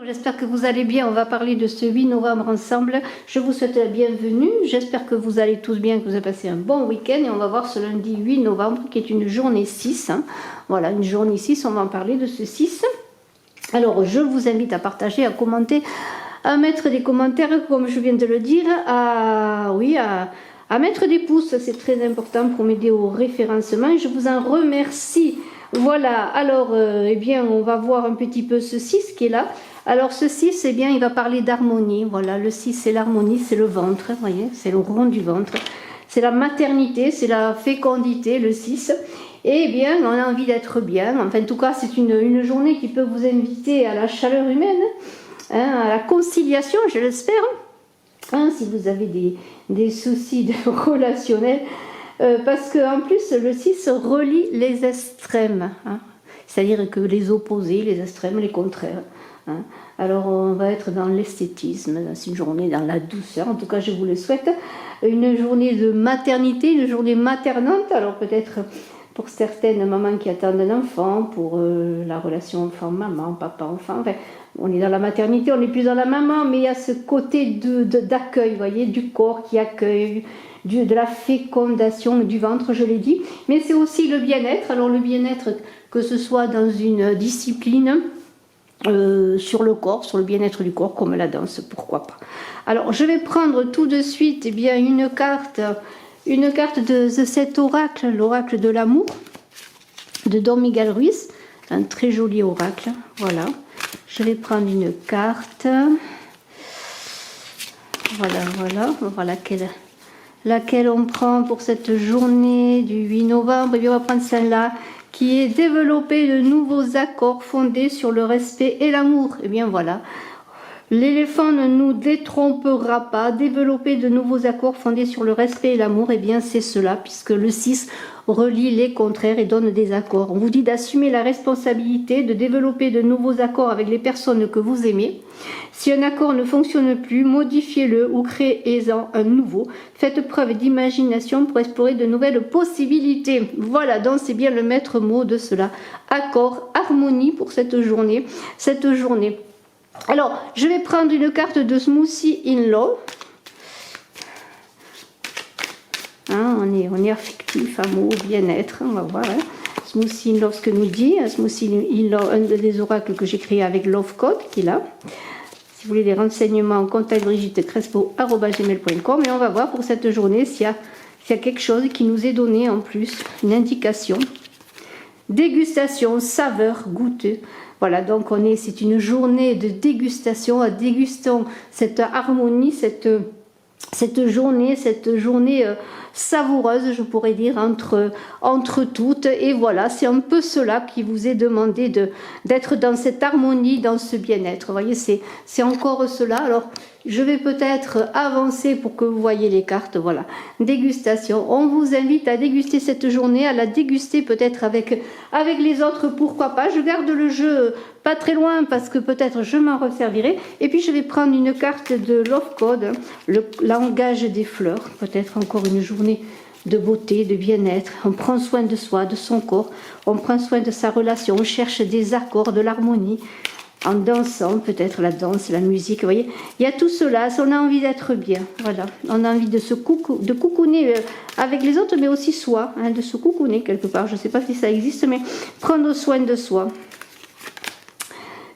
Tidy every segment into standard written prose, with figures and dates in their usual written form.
J'espère que vous allez bien. On va parler de ce 8 novembre ensemble. Je vous souhaite la bienvenue. J'espère que vous allez tous bien, que vous avez passé un bon week-end. Et on va voir ce lundi 8 novembre qui est une journée 6. Voilà, une journée 6. On va en parler de ce 6. Alors, je vous invite à partager, à commenter, à mettre des commentaires, comme je viens de le dire, à mettre des pouces. C'est très important pour m'aider au référencement. Je vous en remercie. Voilà, alors, eh bien, on va voir un petit peu ce 6 qui est là. Alors, ce 6, eh bien, il va parler d'harmonie. Voilà, le 6, c'est l'harmonie, c'est le ventre, vous voyez, c'est le rond du ventre. C'est la maternité, c'est la fécondité, le 6. Et eh bien, on a envie d'être bien. Enfin, en tout cas, c'est une journée qui peut vous inviter à la chaleur humaine, à la conciliation, je l'espère. Si vous avez des soucis relationnels. Parce qu'en plus, le 6 relie les extrêmes. C'est-à-dire que les opposés, les extrêmes, les contraires. Alors, on va être dans l'esthétisme, dans une journée, dans la douceur. En tout cas, je vous le souhaite. Une journée de maternité, une journée maternante. Alors, peut-être pour certaines mamans qui attendent un enfant, pour la relation enfant-maman, papa-enfant. Enfin, on est dans la maternité, on n'est plus dans la maman, mais il y a ce côté d'accueil, vous voyez, du corps qui accueille, de la fécondation du ventre, je l'ai dit. Mais c'est aussi le bien-être. Alors, le bien-être, que ce soit dans une discipline, sur le corps, sur le bien-être du corps, comme la danse, pourquoi pas. Alors, je vais prendre tout de suite une carte de cet oracle, l'oracle de l'amour, de Don Miguel Ruiz, un très joli oracle, voilà. Je vais prendre une carte, voilà laquelle on prend pour cette journée du 8 novembre, et bien on va prendre celle-là, qui est développer de nouveaux accords fondés sur le respect et l'amour. Et bien voilà, l'éléphant ne nous détrompera pas. Développer de nouveaux accords fondés sur le respect et l'amour, et bien c'est cela, puisque le 6 relie les contraires et donne des accords. On vous dit d'assumer la responsabilité de développer de nouveaux accords avec les personnes que vous aimez. Si un accord ne fonctionne plus, modifiez-le ou créez-en un nouveau. Faites preuve d'imagination pour explorer de nouvelles possibilités. Voilà, donc c'est bien le maître mot de cela. Accord, harmonie pour cette journée. Alors, je vais prendre une carte de Smoothie in Love. On est affectif, amour, bien-être, on va voir. Smoothie in Love, ce que nous dit. Smoothie in Love, un des oracles que j'ai créé avec Love Code, qui est là. Si vous voulez des renseignements, contact brigitte.crespo@gmail.com. Et on va voir pour cette journée s'il y a quelque chose qui nous est donné en plus, une indication. Dégustation, saveur, goûteux. Voilà, donc c'est une journée de dégustation, dégustons cette harmonie, cette journée savoureuse, je pourrais dire, entre toutes. Et voilà, c'est un peu cela qui vous est demandé d'être dans cette harmonie, dans ce bien-être. Vous voyez, c'est encore cela. Alors, je vais peut-être avancer pour que vous voyez les cartes. Voilà, dégustation. On vous invite à déguster cette journée, à la déguster peut-être avec les autres, pourquoi pas. Je garde le jeu pas très loin parce que peut-être je m'en resservirai. Et puis, je vais prendre une carte de Love Code, le langage des fleurs. Peut-être encore une journée de beauté, de bien-être. On prend soin de soi, de son corps. On prend soin de sa relation. On cherche des accords, de l'harmonie. En dansant, peut-être la danse, la musique, vous voyez, il y a tout cela, on a envie d'être bien, voilà, on a envie de coucouner avec les autres, mais aussi soi, de se coucouner quelque part, je ne sais pas si ça existe, mais prendre soin de soi.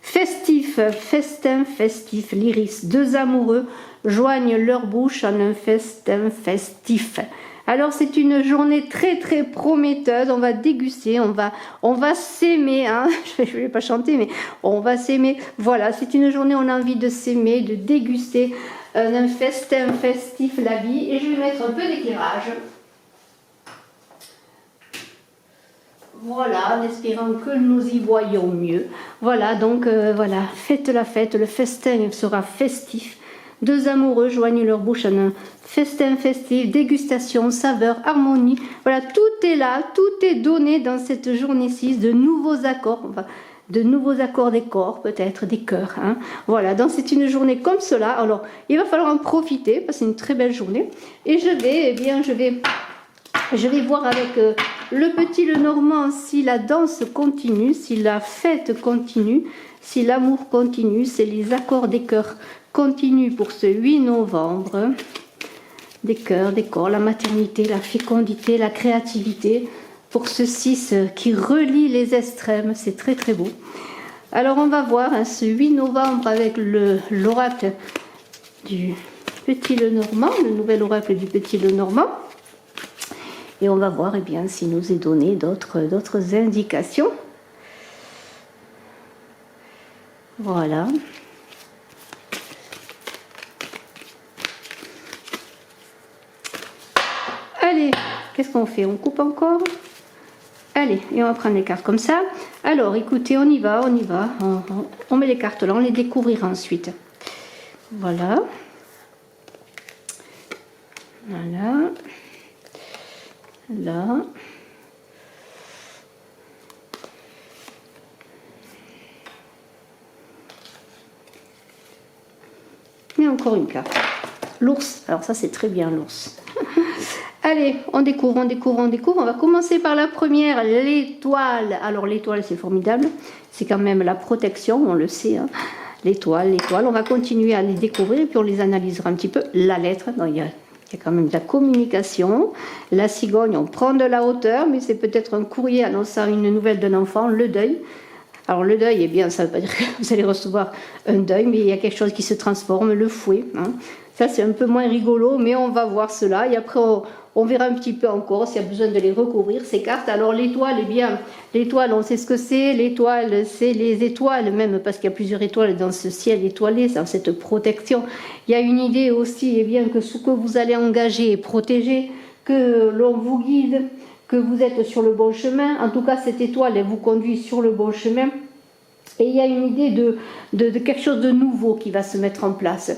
Festif, festin, festif, l'iris, deux amoureux joignent leur bouche en un festin festif. Alors c'est une journée très très prometteuse, on va déguster, on va s'aimer, je vais pas chanter mais on va s'aimer, voilà, c'est une journée où on a envie de s'aimer, de déguster un festin festif la vie, et je vais mettre un peu d'éclairage. Voilà, en espérant que nous y voyons mieux. Voilà, donc voilà, faites la fête, le festin sera festif. Deux amoureux joignent leur bouche en un festin festif, dégustation, saveur, harmonie. Voilà, tout est là, tout est donné dans cette journée 6, de nouveaux accords, des corps, peut-être des cœurs. Voilà, donc c'est une journée comme cela. Alors, il va falloir en profiter parce que c'est une très belle journée. Et je vais voir avec le petit Lenormand si la danse continue, si la fête continue. si l'amour continue, c'est les accords des cœurs continuent pour ce 8 novembre. Des cœurs, des corps, la maternité, la fécondité, la créativité, pour ce 6 qui relie les extrêmes, c'est très très beau. Alors on va voir hein, ce 8 novembre avec l'oracle du Petit Lenormand, le nouvel oracle du Petit Lenormand. Et on va voir eh bien, s'il nous est donné d'autres indications. Voilà. Allez, qu'est-ce qu'on fait? On coupe encore? Allez, et on va prendre les cartes comme ça. Alors, écoutez, on y va. On met les cartes là, on les découvrira ensuite. Voilà. Voilà. Là. Et encore une carte. L'ours. Alors ça, c'est très bien, l'ours. Allez, on découvre. On va commencer par la première, l'étoile. Alors l'étoile, c'est formidable. C'est quand même la protection, on le sait. Hein. L'étoile. On va continuer à les découvrir et puis on les analysera un petit peu. La lettre, il y a quand même de la communication. La cigogne, on prend de la hauteur, mais c'est peut-être un courrier annonçant une nouvelle d'un enfant, le deuil. Alors le deuil, eh bien, ça ne veut pas dire que vous allez recevoir un deuil, mais il y a quelque chose qui se transforme, le fouet. Hein. Ça, c'est un peu moins rigolo, mais on va voir cela. Et après, on verra un petit peu encore s'il y a besoin de les recouvrir, ces cartes. Alors l'étoile, eh bien, l'étoile, on sait ce que c'est. L'étoile, c'est les étoiles, même parce qu'il y a plusieurs étoiles dans ce ciel étoilé, dans cette protection. Il y a une idée aussi, eh bien, que ce que vous allez engager est protégé, que l'on vous guide, que vous êtes sur le bon chemin. En tout cas, cette étoile, elle vous conduit sur le bon chemin. Et il y a une idée de quelque chose de nouveau qui va se mettre en place.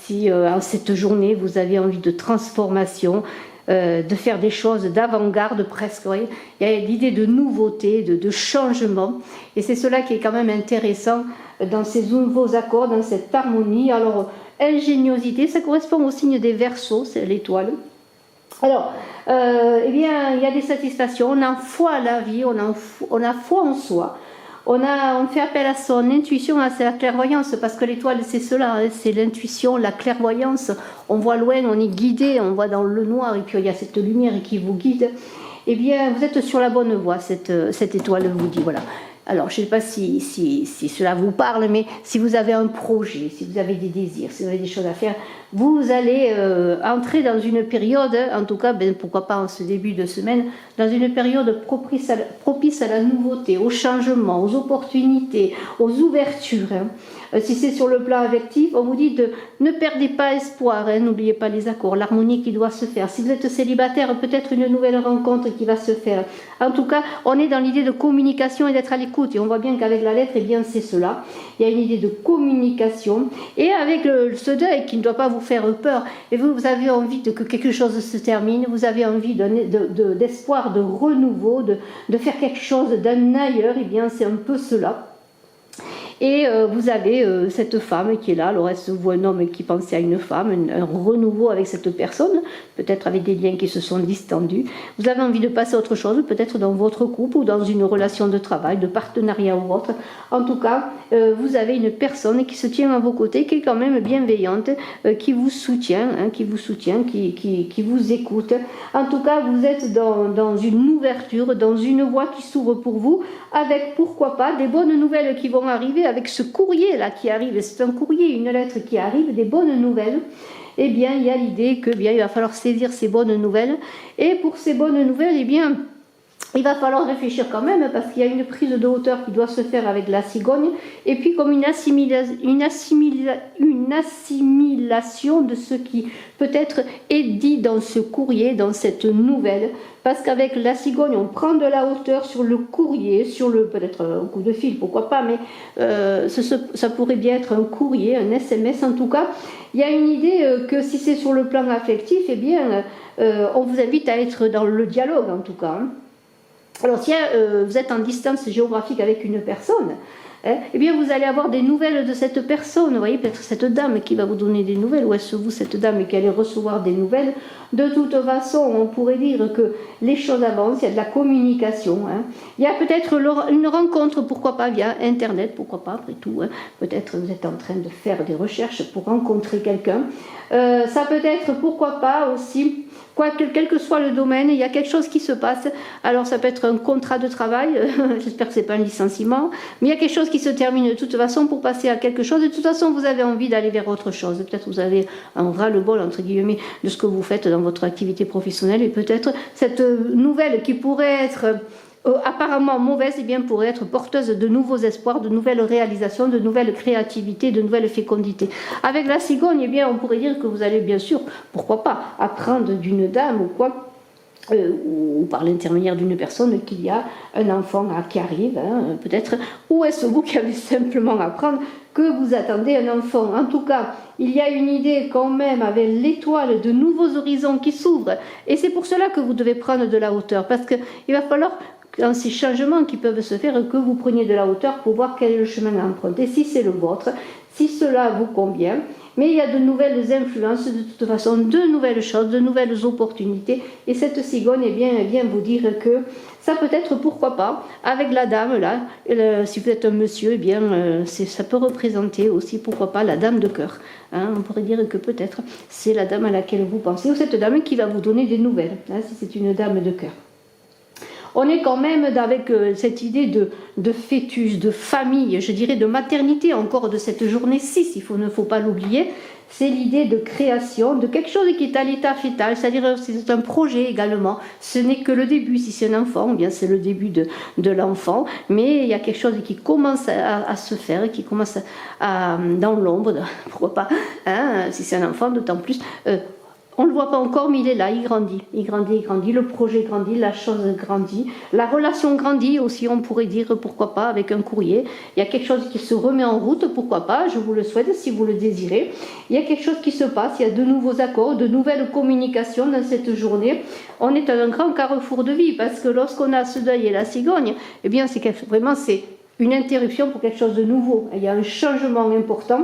Si en cette journée, vous avez envie de transformation, de faire des choses d'avant-garde presque, oui. Il y a l'idée de nouveauté, de changement. Et c'est cela qui est quand même intéressant dans ces nouveaux accords, dans cette harmonie. Alors, ingéniosité, ça correspond au signe des Verseaux, c'est l'étoile. Alors, eh bien, il y a des satisfactions, on a foi à la vie, on a foi en soi. On fait appel à son intuition, à sa clairvoyance, parce que l'étoile, c'est cela, hein, c'est l'intuition, la clairvoyance. On voit loin, on est guidé, on voit dans le noir, et puis il y a cette lumière qui vous guide. Eh bien, vous êtes sur la bonne voie, cette étoile vous dit, voilà. Alors, je ne sais pas si cela vous parle, mais si vous avez un projet, si vous avez des désirs, si vous avez des choses à faire, vous allez entrer dans une période, en tout cas, pourquoi pas en ce début de semaine, dans une période propice à la nouveauté, au changement, aux opportunités, aux ouvertures. Hein. Si c'est sur le plan affectif, on vous dit de ne perdez pas espoir, hein, n'oubliez pas les accords, l'harmonie qui doit se faire. Si vous êtes célibataire, peut-être une nouvelle rencontre qui va se faire. En tout cas, on est dans l'idée de communication et d'être à l'écoute. Et on voit bien qu'avec la lettre, eh bien, c'est cela. Il y a une idée de communication. Et avec ce deuil qui ne doit pas vous faire peur, et vous avez envie que quelque chose se termine, vous avez envie d'espoir, de renouveau, de faire quelque chose d'un ailleurs, eh bien, c'est un peu cela. Et vous avez cette femme qui est là, alors est-ce vous un homme qui pensait à une femme, un renouveau avec cette personne, peut-être avec des liens qui se sont distendus. Vous avez envie de passer à autre chose, peut-être dans votre couple ou dans une relation de travail, de partenariat ou autre. En tout cas, vous avez une personne qui se tient à vos côtés, qui est quand même bienveillante, qui vous soutient, hein, qui vous écoute. En tout cas, vous êtes dans une ouverture, dans une voie qui s'ouvre pour vous, avec pourquoi pas des bonnes nouvelles qui vont arriver, avec ce courrier là qui arrive, c'est un courrier, une lettre qui arrive, des bonnes nouvelles. Eh bien, il y a l'idée que bien il va falloir saisir ces bonnes nouvelles. Et pour ces bonnes nouvelles, eh bien, il va falloir réfléchir quand même, parce qu'il y a une prise de hauteur qui doit se faire avec la cigogne, et puis comme une assimilation de ce qui peut-être est dit dans ce courrier, dans cette nouvelle, parce qu'avec la cigogne, on prend de la hauteur sur le courrier, sur peut-être un coup de fil, pourquoi pas, mais ça pourrait bien être un courrier, un SMS en tout cas. Il y a une idée que si c'est sur le plan affectif, eh bien, on vous invite à être dans le dialogue en tout cas. Hein. Alors si vous êtes en distance géographique avec une personne, eh bien vous allez avoir des nouvelles de cette personne, vous voyez, peut-être cette dame qui va vous donner des nouvelles, ou est-ce vous cette dame qui allait recevoir des nouvelles. De toute façon, on pourrait dire que les choses avancent, il y a de la communication, il y a peut-être une rencontre, pourquoi pas via Internet, pourquoi pas après tout, peut-être vous êtes en train de faire des recherches pour rencontrer quelqu'un, ça peut être pourquoi pas aussi, quel que soit le domaine, il y a quelque chose qui se passe. Alors ça peut être un contrat de travail, j'espère que ce n'est pas un licenciement, mais il y a quelque chose qui se termine de toute façon pour passer à quelque chose. De toute façon, vous avez envie d'aller vers autre chose. Peut-être vous avez un ras-le-bol, entre guillemets, de ce que vous faites dans votre activité professionnelle, et peut-être cette nouvelle qui pourrait être apparemment mauvaise, eh bien, pourrait être porteuse de nouveaux espoirs, de nouvelles réalisations, de nouvelles créativités, de nouvelles fécondités. Avec la cigogne, eh bien, on pourrait dire que vous allez bien sûr, pourquoi pas, apprendre d'une dame ou quoi, ou par l'intermédiaire d'une personne qu'il y a un enfant qui arrive, peut-être, ou est-ce vous qui avez simplement à apprendre que vous attendez un enfant. En tout cas, il y a une idée quand même avec l'étoile de nouveaux horizons qui s'ouvrent, et c'est pour cela que vous devez prendre de la hauteur, parce qu'il va falloir, dans ces changements qui peuvent se faire, que vous preniez de la hauteur pour voir quel est le chemin à emprunter, si c'est le vôtre, si cela vous convient. Mais il y a de nouvelles influences, de toute façon, de nouvelles choses, de nouvelles opportunités. Et cette cigogne, eh bien, elle vient vous dire que ça peut être, pourquoi pas, avec la dame, là, si vous êtes un monsieur, eh bien, ça peut représenter aussi, pourquoi pas, la dame de cœur. On pourrait dire que peut-être c'est la dame à laquelle vous pensez, ou cette dame qui va vous donner des nouvelles, si c'est une dame de cœur. On est quand même avec cette idée de fœtus, de famille, je dirais de maternité encore de cette journée 6, il ne faut pas l'oublier. C'est l'idée de création, de quelque chose qui est à l'état fœtal, c'est-à-dire c'est un projet également. Ce n'est que le début, si c'est un enfant, eh bien c'est le début de l'enfant, mais il y a quelque chose qui commence à se faire, qui commence dans l'ombre, pourquoi pas, si c'est un enfant, d'autant plus. On ne le voit pas encore, mais il est là, il grandit, le projet grandit, la chose grandit, la relation grandit aussi, on pourrait dire, pourquoi pas, avec un courrier. Il y a quelque chose qui se remet en route, pourquoi pas, je vous le souhaite si vous le désirez. Il y a quelque chose qui se passe, il y a de nouveaux accords, de nouvelles communications dans cette journée. On est à un grand carrefour de vie, parce que lorsqu'on a ce deuil et la cigogne, eh bien c'est vraiment une interruption pour quelque chose de nouveau. Il y a un changement important.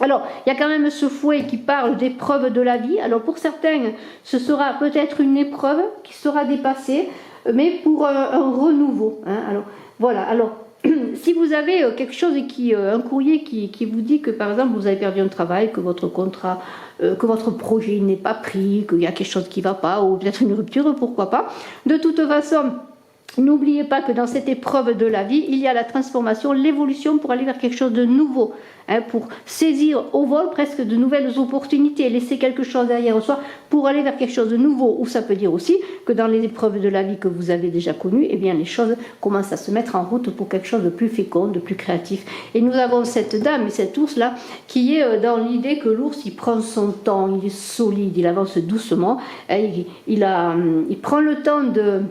Alors, il y a quand même ce fouet qui parle d'épreuves de la vie. Alors, pour certains, ce sera peut-être une épreuve qui sera dépassée, mais pour un renouveau. Alors, voilà. Alors, si vous avez quelque chose un courrier qui vous dit que, par exemple, vous avez perdu un travail, que votre contrat, que votre projet n'est pas pris, qu'il y a quelque chose qui ne va pas, ou peut-être une rupture, pourquoi pas. De toute façon, n'oubliez pas que dans cette épreuve de la vie, il y a la transformation, l'évolution pour aller vers quelque chose de nouveau, pour saisir au vol presque de nouvelles opportunités, laisser quelque chose derrière soi pour aller vers quelque chose de nouveau. Ou ça peut dire aussi que dans les épreuves de la vie que vous avez déjà connues, eh bien les choses commencent à se mettre en route pour quelque chose de plus fécond, de plus créatif. Et nous avons cette dame et cet ours-là qui est dans l'idée que l'ours, il prend son temps, il est solide, il avance doucement, il prend le temps de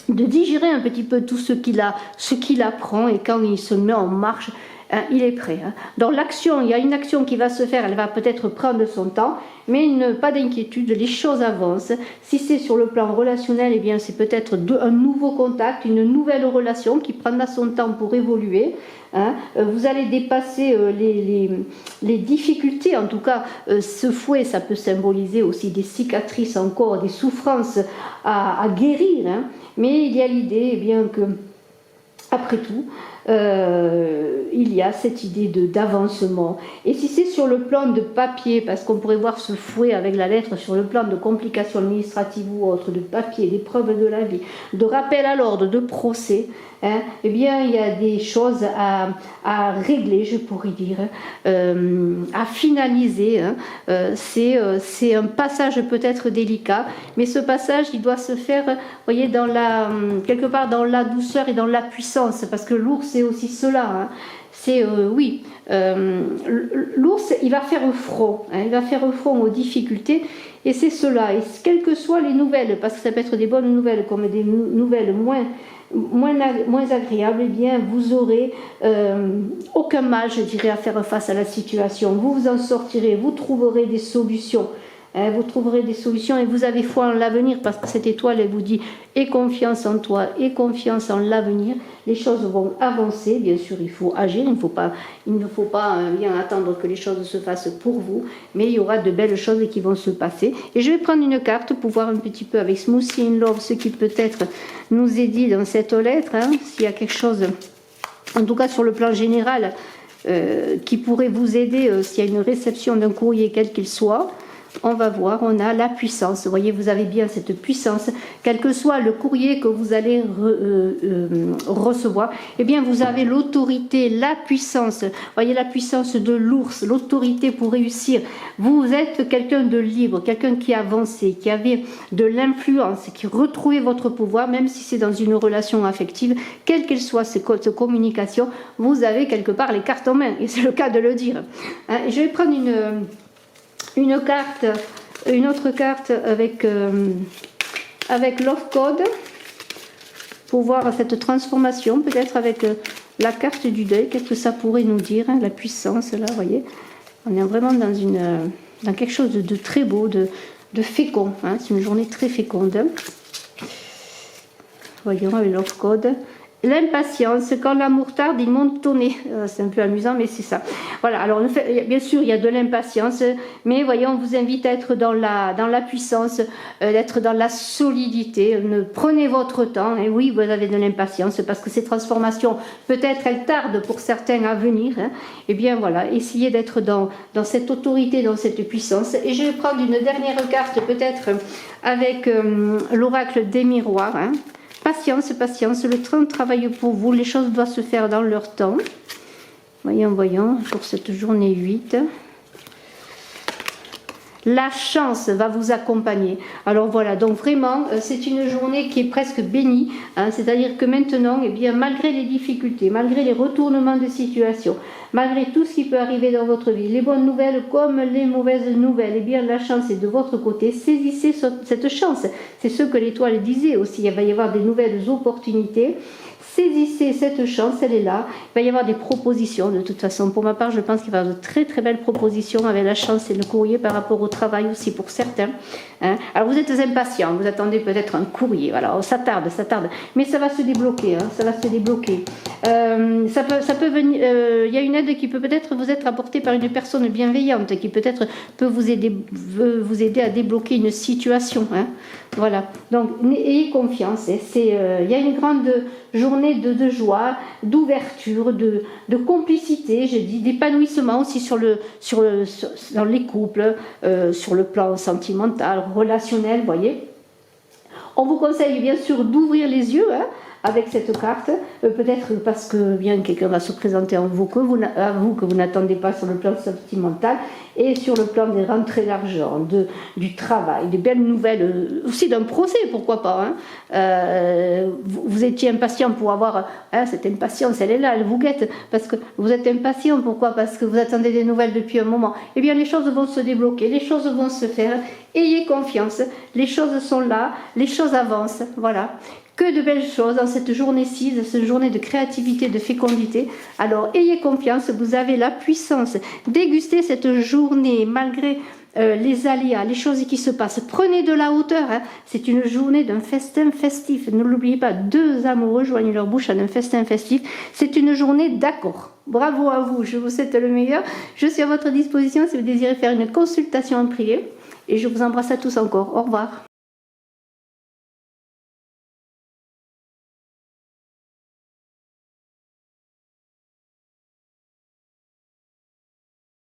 digérer un petit peu tout ce qu'il apprend, et quand il se met en marche, il est prêt. Dans l'action, il y a une action qui va se faire, elle va peut-être prendre son temps, mais pas d'inquiétude, les choses avancent. Si c'est sur le plan relationnel, eh bien c'est peut-être un nouveau contact, une nouvelle relation qui prendra son temps pour évoluer. Vous allez dépasser les difficultés, en tout cas ce fouet, ça peut symboliser aussi des cicatrices encore, des souffrances à guérir, mais il y a l'idée, eh bien, que après tout, il y a cette idée d'avancement. Et si c'est sur le plan de papier, parce qu'on pourrait voir ce fouet avec la lettre sur le plan de complications administratives ou autres, de papier, d'épreuves de la vie, de rappel à l'ordre, de procès, eh bien il y a des choses à régler, je pourrais dire, à finaliser. C'est un passage peut-être délicat, mais ce passage, il doit se faire, voyez, quelque part dans la douceur et dans la puissance, parce que l'ours, c'est aussi cela. C'est, l'ours, il va faire front, il va faire front aux difficultés, et c'est cela. Et quelles que soient les nouvelles, parce que ça peut être des bonnes nouvelles comme des nouvelles moins agréables, eh bien, vous aurez aucun mal, je dirais, à faire face à la situation. Vous vous en sortirez, vous trouverez des solutions. Vous trouverez des solutions et vous avez foi en l'avenir parce que cette étoile, elle vous dit aie confiance en toi, aie confiance en l'avenir. Les choses vont avancer. Bien sûr, il faut agir. Il ne faut pas bien attendre que les choses se fassent pour vous, mais il y aura de belles choses qui vont se passer. Et je vais prendre une carte pour voir un petit peu avec Smoothie in Love ce qui peut-être nous est dit dans cette lettre. S'il y a quelque chose, en tout cas sur le plan général, qui pourrait vous aider s'il y a une réception d'un courrier quel qu'il soit. On va voir, on a la puissance. Vous voyez, vous avez bien cette puissance. Quel que soit le courrier que vous allez recevoir, eh bien, vous avez l'autorité, la puissance. Vous voyez, la puissance de l'ours, l'autorité pour réussir. Vous êtes quelqu'un de libre, quelqu'un qui a avancé, qui avait de l'influence, qui retrouvait votre pouvoir, même si c'est dans une relation affective, quelle qu'elle soit cette communication, vous avez quelque part les cartes en main. Et c'est le cas de le dire. Je vais prendre une autre carte avec Love Code pour voir cette transformation, peut-être avec la carte du deuil, qu'est-ce que ça pourrait nous dire, la puissance, là, vous voyez, on est vraiment dans quelque chose de très beau, de fécond, c'est une journée très féconde. Voyons avec Love Code. L'impatience, quand l'amour tarde, il monte au nez. C'est un peu amusant, mais c'est ça. Voilà, alors bien sûr, il y a de l'impatience, mais voyons, on vous invite à être dans la puissance, d'être dans la solidité. Prenez votre temps, et oui, vous avez de l'impatience, parce que ces transformations, peut-être elles tardent pour certains à venir. Et bien voilà, essayez d'être dans cette autorité, dans cette puissance. Et je vais prendre une dernière carte, peut-être avec l'oracle des miroirs. Patience, patience, le train travaille pour vous, les choses doivent se faire dans leur temps. Voyons, pour cette journée 8. La chance va vous accompagner. Alors voilà, donc vraiment, c'est une journée qui est presque bénie. C'est-à-dire que maintenant, eh bien, malgré les difficultés, malgré les retournements de situation, malgré tout ce qui peut arriver dans votre vie, les bonnes nouvelles comme les mauvaises nouvelles, eh bien, la chance est de votre côté. Saisissez cette chance. C'est ce que l'étoile disait aussi. Il va y avoir des nouvelles opportunités. Saisissez cette chance, elle est là. Il va y avoir des propositions. De toute façon, pour ma part, je pense qu'il va y avoir de très très belles propositions avec la chance et le courrier par rapport au travail aussi pour certains. Alors vous êtes impatients, vous attendez peut-être un courrier. Voilà, ça tarde, mais ça va se débloquer. Ça va se débloquer. Ça peut venir. Il y a une aide qui peut peut-être vous être apportée par une personne bienveillante qui peut-être peut vous aider à débloquer une situation. Voilà. Donc ayez confiance. Il y a une grande journée de joie, d'ouverture, de complicité, je dis, d'épanouissement aussi dans les couples, sur le plan sentimental, relationnel, vous voyez. On vous conseille bien sûr d'ouvrir les yeux avec cette carte, peut-être parce que bien quelqu'un va se présenter à vous que vous n'attendez pas sur le plan sentimental et sur le plan des rentrées d'argent, du travail, des belles nouvelles, aussi d'un procès, pourquoi pas. Vous étiez impatient pour avoir cette impatience, elle est là, elle vous guette, parce que vous êtes impatient, pourquoi? Parce que vous attendez des nouvelles depuis un moment. Eh bien les choses vont se débloquer, les choses vont se faire, ayez confiance, les choses sont là, les choses avancent, voilà. Que de belles choses dans cette journée-ci, cette journée de créativité, de fécondité. Alors, ayez confiance, vous avez la puissance. Dégustez cette journée malgré les aléas, les choses qui se passent. Prenez de la hauteur. C'est une journée d'un festin festif. Ne l'oubliez pas, deux amoureux joignent leur bouche à un festin festif. C'est une journée d'accord. Bravo à vous, je vous souhaite le meilleur. Je suis à votre disposition si vous désirez faire une consultation en privé. Et je vous embrasse à tous encore. Au revoir.